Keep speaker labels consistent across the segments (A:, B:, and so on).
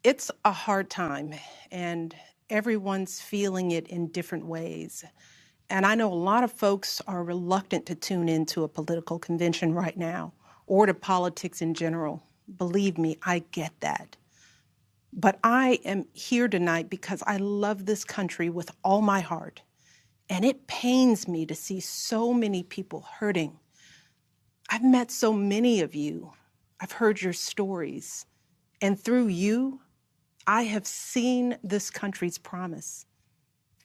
A: It's a hard time, and everyone's feeling it in different ways. And I know a lot of folks are reluctant to tune into a political convention right now or to politics in general. Believe me, I get that. But I am here tonight because I love this country with all my heart. And it pains me to see so many people hurting. I've met so many of you. I've heard your stories. And through you, I have seen this country's promise.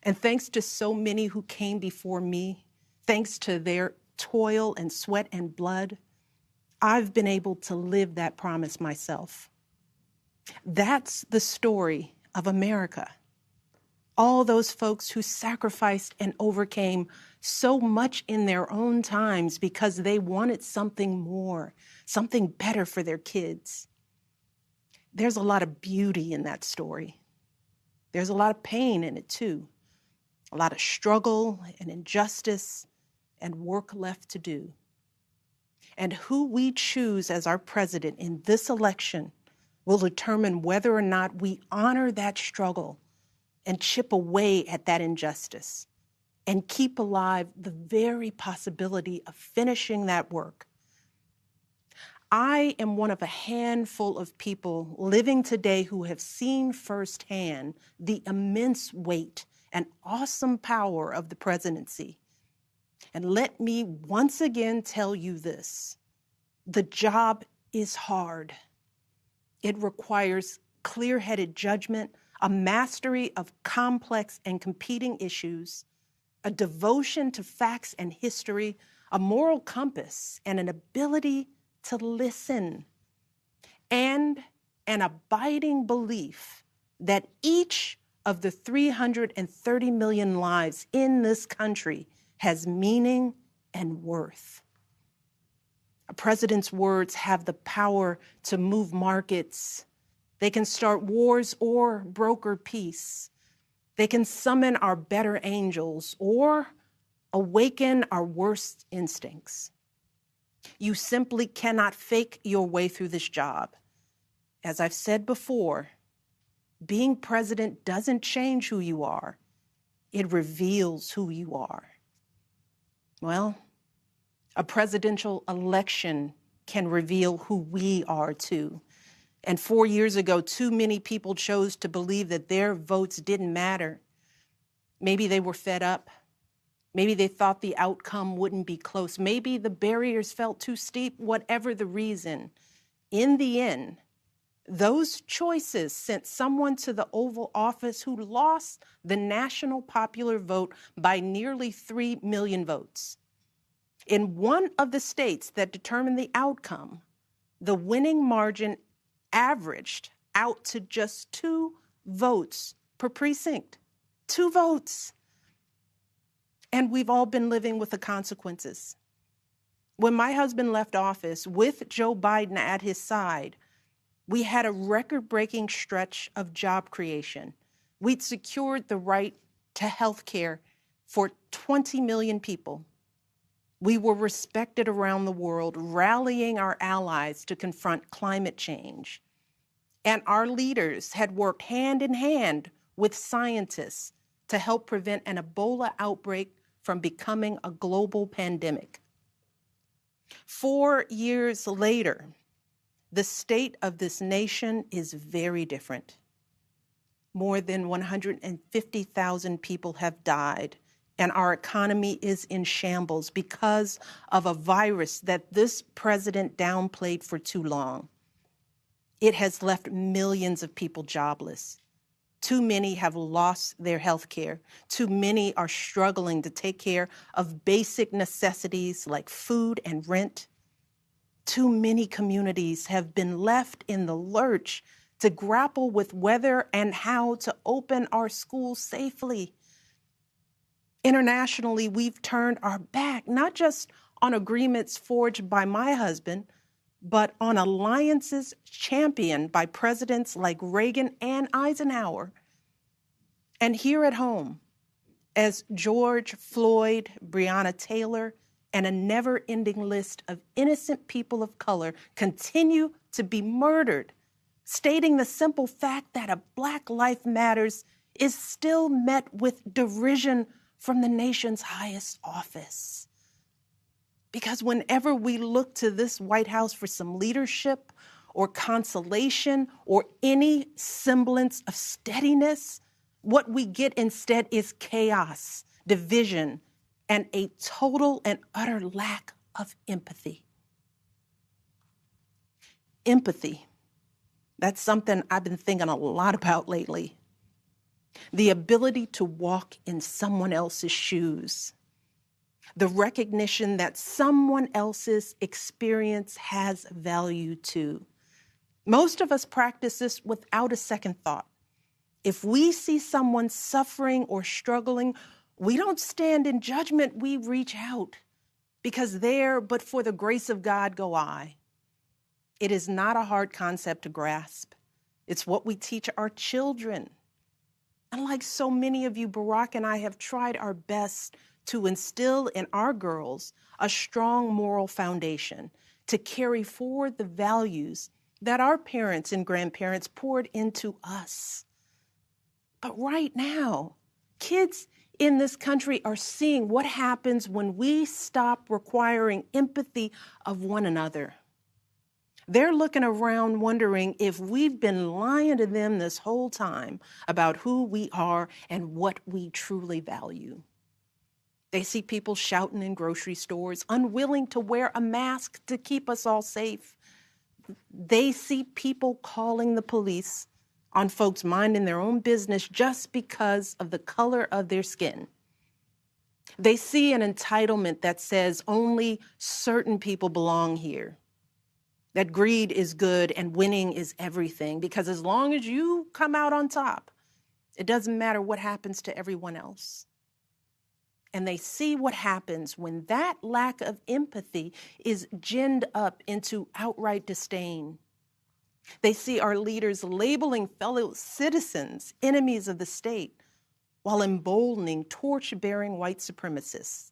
A: And thanks to so many who came before me, thanks to their toil and sweat and blood, I've been able to live that promise myself. That's the story of America. All those folks who sacrificed and overcame so much in their own times because they wanted something more, something better for their kids. There's a lot of beauty in that story. There's a lot of pain in it too. A lot of struggle and injustice and work left to do. And who we choose as our president in this election will determine whether or not we honor that struggle and chip away at that injustice and keep alive the very possibility of finishing that work. I am one of a handful of people living today who have seen firsthand the immense weight and awesome power of the presidency. And let me once again tell you this: the job is hard. It requires clear-headed judgment, a mastery of complex and competing issues, a devotion to facts and history, a moral compass, and an ability to listen, and an abiding belief that each of the 330 million lives in this country has meaning and worth. A president's words have the power to move markets. They can start wars or broker peace. They can summon our better angels or awaken our worst instincts. You simply cannot fake your way through this job. As I've said before, being president doesn't change who you are. It reveals who you are. Well, a presidential election can reveal who we are too. And 4 years ago, too many people chose to believe that their votes didn't matter. Maybe they were fed up. Maybe they thought the outcome wouldn't be close. Maybe the barriers felt too steep, whatever the reason. In the end, those choices sent someone to the Oval Office who lost the national popular vote by nearly 3 million votes. In one of the states that determined the outcome, the winning margin averaged out to just 2 votes per precinct. 2 votes. And we've all been living with the consequences. When my husband left office with Joe Biden at his side, we had a record-breaking stretch of job creation. We'd secured the right to health care for 20 million people. We were respected around the world, rallying our allies to confront climate change. And our leaders had worked hand in hand with scientists to help prevent an Ebola outbreak from becoming a global pandemic. 4 years later, the state of this nation is very different. More than 150,000 people have died, and our economy is in shambles because of a virus that this president downplayed for too long. It has left millions of people jobless. Too many have lost their health care. Too many are struggling to take care of basic necessities like food and rent. Too many communities have been left in the lurch to grapple with whether and how to open our schools safely. Internationally, we've turned our back, not just on agreements forged by my husband, but on alliances championed by presidents like Reagan and Eisenhower. And here at home, as George Floyd, Breonna Taylor, and a never-ending list of innocent people of color continue to be murdered, stating the simple fact that a Black life matters is still met with derision from the nation's highest office. Because whenever we look to this White House for some leadership or consolation or any semblance of steadiness, what we get instead is chaos, division, and a total and utter lack of empathy. Empathy. That's something I've been thinking a lot about lately. The ability to walk in someone else's shoes. The recognition that someone else's experience has value too. Most of us practice this without a second thought. If we see someone suffering or struggling, we don't stand in judgment, we reach out. Because there, but for the grace of God, go I. It is not a hard concept to grasp. It's what we teach our children. And like so many of you, Barack and I have tried our best to instill in our girls a strong moral foundation to carry forward the values that our parents and grandparents poured into us. But right now, kids in this country are seeing what happens when we stop requiring empathy of one another. They're looking around wondering if we've been lying to them this whole time about who we are and what we truly value. They see people shouting in grocery stores, unwilling to wear a mask to keep us all safe. They see people calling the police on folks minding their own business just because of the color of their skin. They see an entitlement that says only certain people belong here. That greed is good and winning is everything, because as long as you come out on top, it doesn't matter what happens to everyone else. And they see what happens when that lack of empathy is ginned up into outright disdain. They see our leaders labeling fellow citizens enemies of the state while emboldening torch-bearing white supremacists.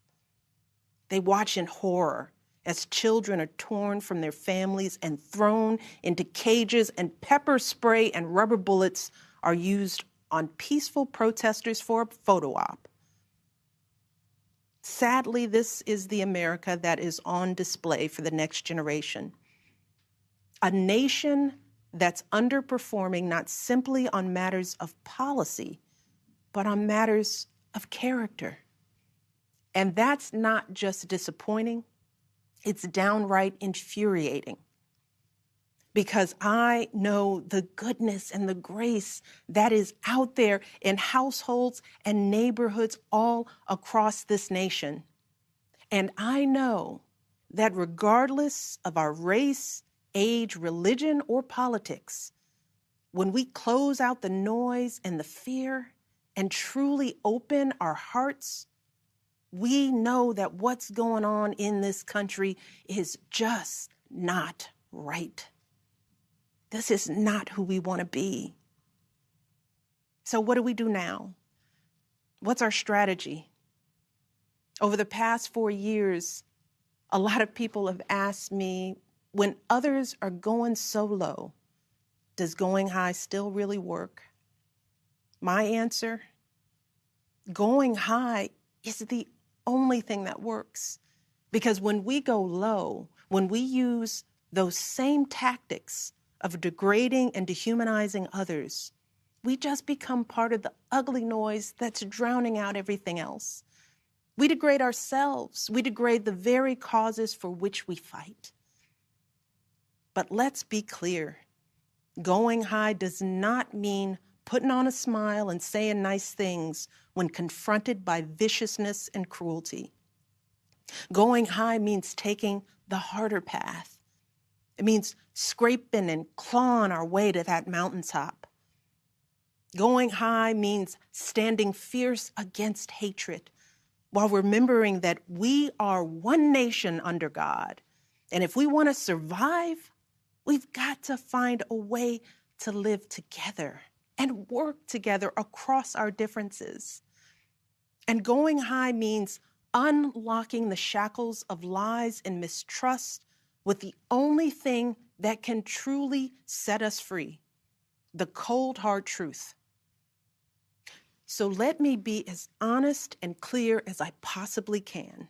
A: They watch in horror as children are torn from their families and thrown into cages, and pepper spray and rubber bullets are used on peaceful protesters for a photo op. Sadly, this is the America that is on display for the next generation. A nation that's underperforming not simply on matters of policy, but on matters of character. And that's not just disappointing, it's downright infuriating. Because I know the goodness and the grace that is out there in households and neighborhoods all across this nation. And I know that regardless of our race, age, religion, or politics, when we close out the noise and the fear and truly open our hearts, we know that what's going on in this country is just not right. This is not who we want to be. So what do we do now? What's our strategy? Over the past 4 years, a lot of people have asked me, when others are going so low, does going high still really work? My answer, going high is the only thing that works. Because when we go low, when we use those same tactics of degrading and dehumanizing others, we just become part of the ugly noise that's drowning out everything else. We degrade ourselves. We degrade the very causes for which we fight. But let's be clear. Going high does not mean putting on a smile and saying nice things when confronted by viciousness and cruelty. Going high means taking the harder path. It means scraping and clawing our way to that mountaintop. Going high means standing fierce against hatred while remembering that we are one nation under God. And if we want to survive, we've got to find a way to live together and work together across our differences. And going high means unlocking the shackles of lies and mistrust with the only thing that can truly set us free, the cold, hard truth. So let me be as honest and clear as I possibly can.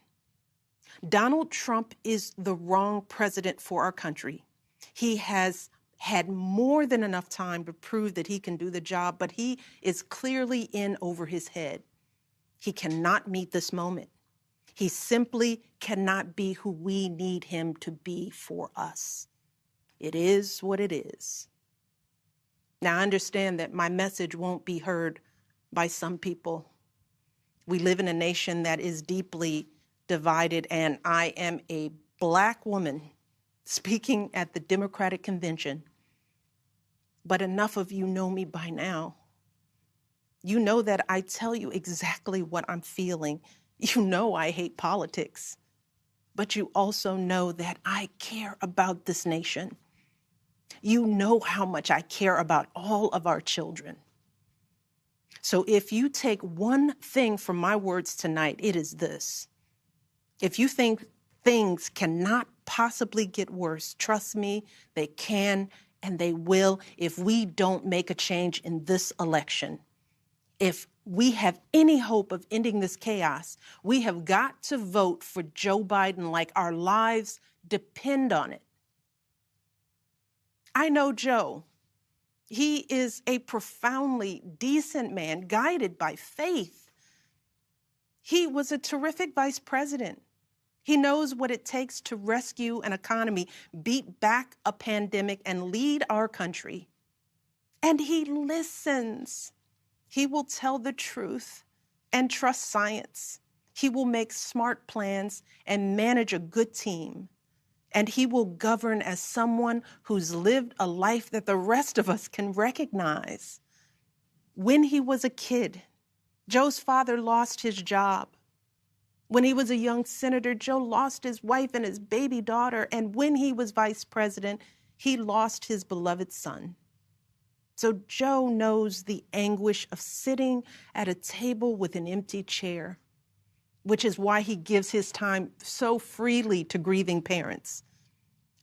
A: Donald Trump is the wrong president for our country. He has had more than enough time to prove that he can do the job, but he is clearly in over his head. He cannot meet this moment. He simply cannot be who we need him to be for us. It is what it is. Now, I understand that my message won't be heard by some people. We live in a nation that is deeply divided, and I am a Black woman speaking at the Democratic Convention. But enough of you know me by now. You know that I tell you exactly what I'm feeling. You know I hate politics, but you also know that I care about this nation. You know how much I care about all of our children. So if you take one thing from my words tonight, it is this. If you think things cannot possibly get worse, trust me, they can and they will if we don't make a change in this election. If we have any hope of ending this chaos, we have got to vote for Joe Biden like our lives depend on it. I know Joe. He is a profoundly decent man, guided by faith. He was a terrific vice president. He knows what it takes to rescue an economy, beat back a pandemic, and lead our country. And he listens. He will tell the truth and trust science. He will make smart plans and manage a good team. And he will govern as someone who's lived a life that the rest of us can recognize. When he was a kid, Joe's father lost his job. When he was a young senator, Joe lost his wife and his baby daughter. And when he was vice president, he lost his beloved son. So Joe knows the anguish of sitting at a table with an empty chair, which is why he gives his time so freely to grieving parents.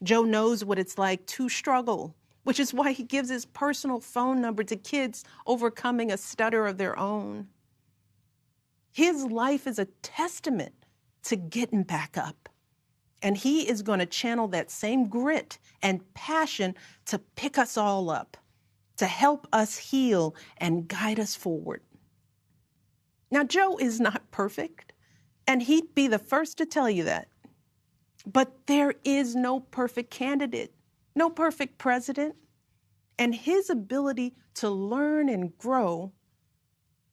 A: Joe knows what it's like to struggle, which is why he gives his personal phone number to kids overcoming a stutter of their own. His life is a testament to getting back up. And he is going to channel that same grit and passion to pick us all up, to help us heal and guide us forward. Now, Joe is not perfect, and he'd be the first to tell you that. But there is no perfect candidate, no perfect president. And his ability to learn and grow,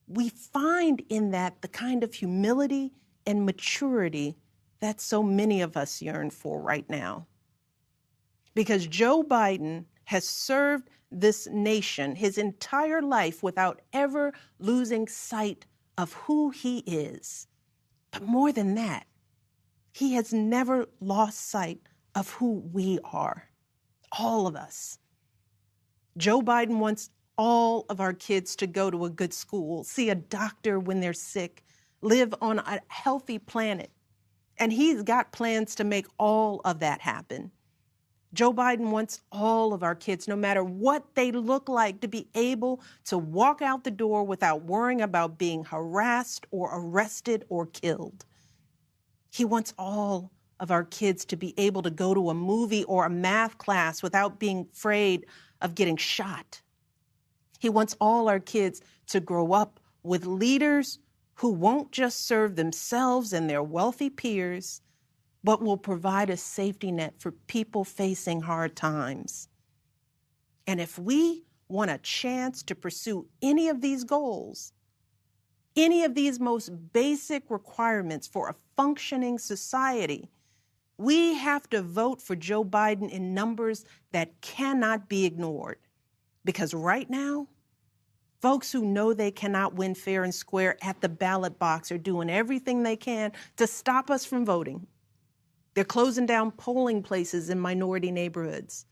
A: we find in that the kind of humility and maturity that so many of us yearn for right now. Because Joe Biden has served this nation his entire life without ever losing sight of who he is. But more than that, he has never lost sight of who we are, all of us. Joe Biden wants all of our kids to go to a good school, see a doctor when they're sick, live on a healthy planet. And he's got plans to make all of that happen. Joe Biden wants all of our kids, no matter what they look like, to be able to walk out the door without worrying about being harassed or arrested or killed. He wants all of our kids to be able to go to a movie or a math class without being afraid of getting shot. He wants all our kids to grow up with leaders who won't just serve themselves and their wealthy peers, but will provide a safety net for people facing hard times. And if we want a chance to pursue any of these goals, any of these most basic requirements for a functioning society, we have to vote for Joe Biden in numbers that cannot be ignored. Because right now, folks who know they cannot win fair and square at the ballot box are doing everything they can to stop us from voting. They're closing down polling places in minority neighborhoods.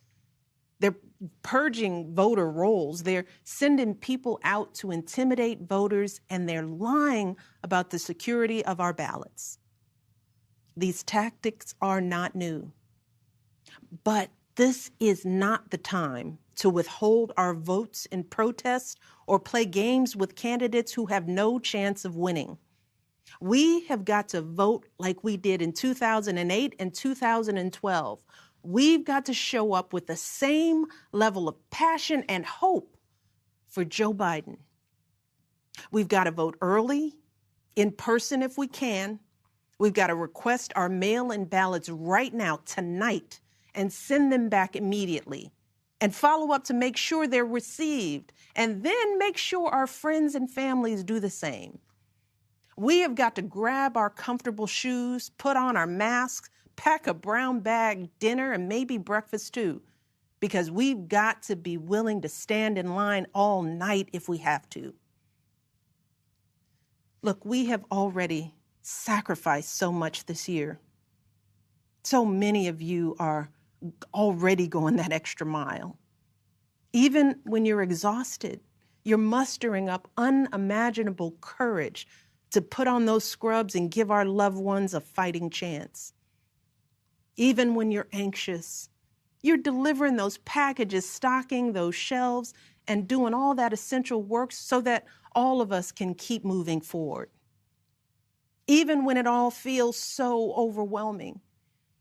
A: They're purging voter rolls. They're sending people out to intimidate voters, and they're lying about the security of our ballots. These tactics are not new. But this is not the time to withhold our votes in protest or play games with candidates who have no chance of winning. We have got to vote like we did in 2008 and 2012. We've got to show up with the same level of passion and hope for Joe Biden. We've got to vote early, in person if we can. We've got to request our mail-in ballots right now, tonight, and send them back immediately. And follow up to make sure they're received. And then make sure our friends and families do the same. We have got to grab our comfortable shoes, put on our masks, pack a brown bag dinner, and maybe breakfast too, because we've got to be willing to stand in line all night if we have to. Look, we have already sacrificed so much this year. So many of you are already going that extra mile. Even when you're exhausted, you're mustering up unimaginable courage to put on those scrubs and give our loved ones a fighting chance. Even when you're anxious, you're delivering those packages, stocking those shelves, and doing all that essential work so that all of us can keep moving forward. Even when it all feels so overwhelming,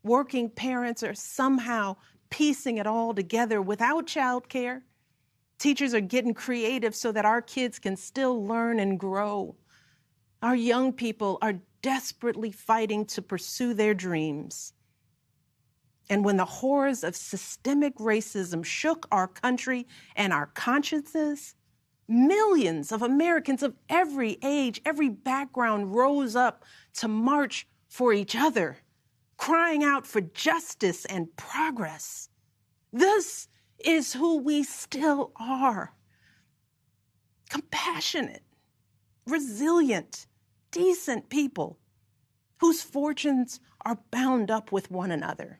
A: working parents are somehow piecing it all together without childcare. Teachers are getting creative so that our kids can still learn and grow. Our young people are desperately fighting to pursue their dreams. And when the horrors of systemic racism shook our country and our consciences, millions of Americans of every age, every background rose up to march for each other, crying out for justice and progress. This is who we still are. Compassionate, resilient, decent people whose fortunes are bound up with one another.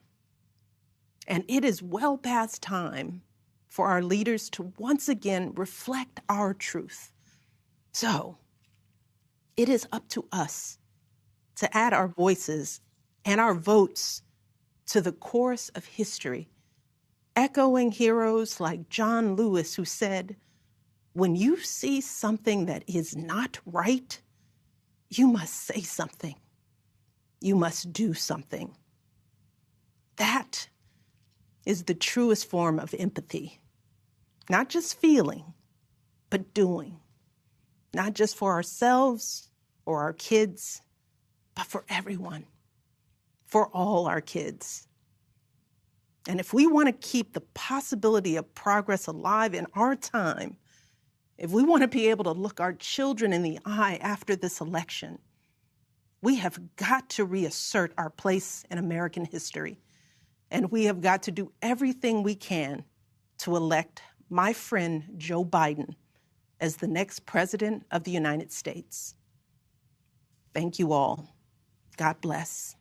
A: And it is well past time for our leaders to once again reflect our truth. So it is up to us to add our voices and our votes to the chorus of history, echoing heroes like John Lewis, who said, "When you see something that is not right, you must say something. You must do something." That is the truest form of empathy. Not just feeling, but doing. Not just for ourselves or our kids, but for everyone, for all our kids. And if we want to keep the possibility of progress alive in our time, if we want to be able to look our children in the eye after this election, we have got to reassert our place in American history. And we have got to do everything we can to elect my friend Joe Biden as the next president of the United States. Thank you all. God bless.